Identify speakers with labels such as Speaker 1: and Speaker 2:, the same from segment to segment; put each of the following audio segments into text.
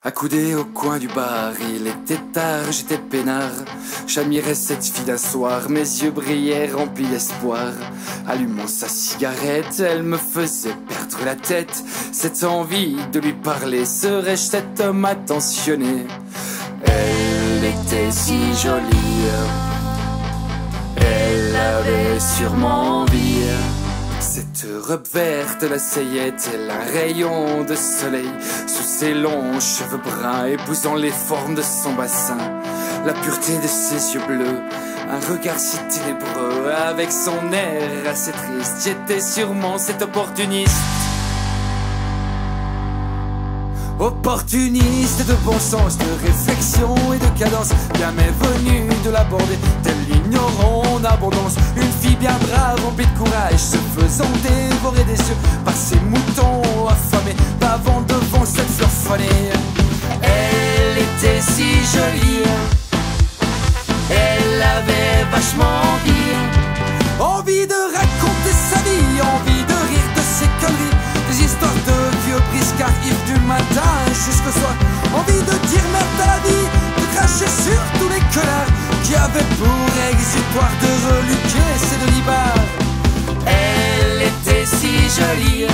Speaker 1: Accoudé au coin du bar, il était tard, j'étais peinard. J'admirais cette fille d'un soir, mes yeux brillaient remplis d'espoir. Allumant sa cigarette, elle me faisait perdre la tête. Cette envie de lui parler, serais-je cet homme attentionné? Elle était si jolie, elle avait sûrement envie. Cette robe verte l'assaillait tel un rayon de soleil, sous ses longs cheveux bruns épousant les formes de son bassin, la pureté de ses yeux bleus, un regard si ténébreux, avec son air assez triste. J'étais sûrement cet opportuniste. Opportuniste de bon sens, de réflexion et de cadence, bien m'est venu de l'aborder, tel l'ignorant d'abondance. Une fille bien brave, remplie de courage, se faisant dévorer des yeux par ces moutons affamés, pavant devant cette fleur fanée. Elle était si jolie, elle avait vachement envie de raconter sa vie, envie de rire de ses conneries, des histoires de vieux briscards ivres du matin jusqu'au soir, envie de dire merde à la vie, de cracher sur tous les connards qui avaient pour exutoire de reluquer ces deux libards. Elle était si jolie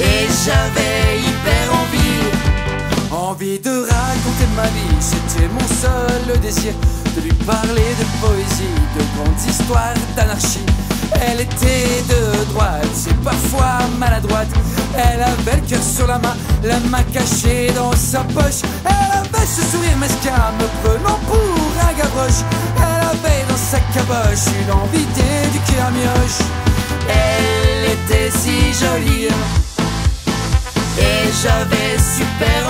Speaker 1: et j'avais hyper envie de raconter ma vie. C'était mon seul désir, de lui parler de poésie, de grandes histoires d'anarchie. Elle était de droite et parfois maladroite, elle avait le cœur sur la main cachée dans sa poche. Elle avait ce sourire mesquin me prenant pour un gavroche, elle avait dans sa caboche une envie d'éduquer un mioche. Elle était si jolie et j'avais super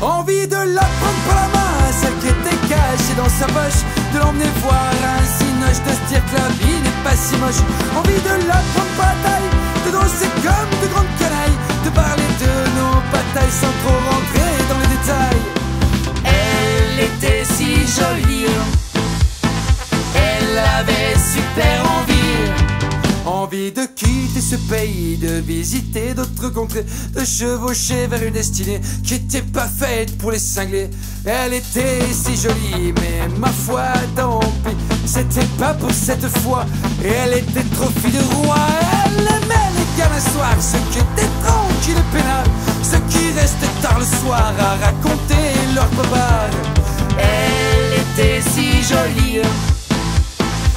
Speaker 1: envie de la prendre par la main, celle qui était cachée dans sa poche, de l'emmener voir un cinoche, de se dire que la vie n'est pas si moche. Envie de la prendre par la taille, de danser comme de grandes canailles, de parler de nos batailles sans trop rentrer dans les détails. Elle était si jolie, elle avait super envie de quitter ce pays, de visiter d'autres contrées, de chevaucher vers une destinée qui était pas faite pour les cinglés. Elle était si jolie, mais ma foi tant pis, c'était pas pour cette fois. Et elle était trop fille de roi, elle aimait les gamins soirs, ceux qui étaient tranquilles et peinards, ceux qui restaient tard le soir à raconter leur bobard. Elle était si jolie,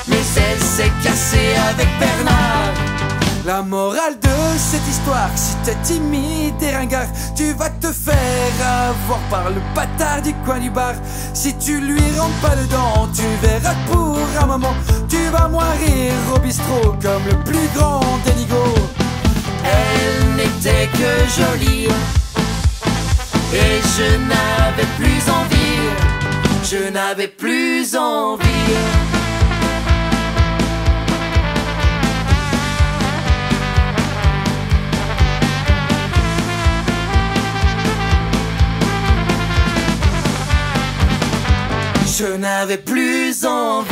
Speaker 1: mais elle s'est cassée avec Bernard. La morale de cette histoire, si t'es timide et ringard, tu vas te faire avoir par le bâtard du coin du bar. Si tu lui rentres pas dedans, tu verras pour un moment, tu vas mourir au bistrot comme le plus grand des nigauds. Elle n'était que jolie et je n'avais plus envie, je n'avais plus envie. Je n'avais plus envie.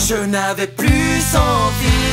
Speaker 1: Je n'avais plus envie.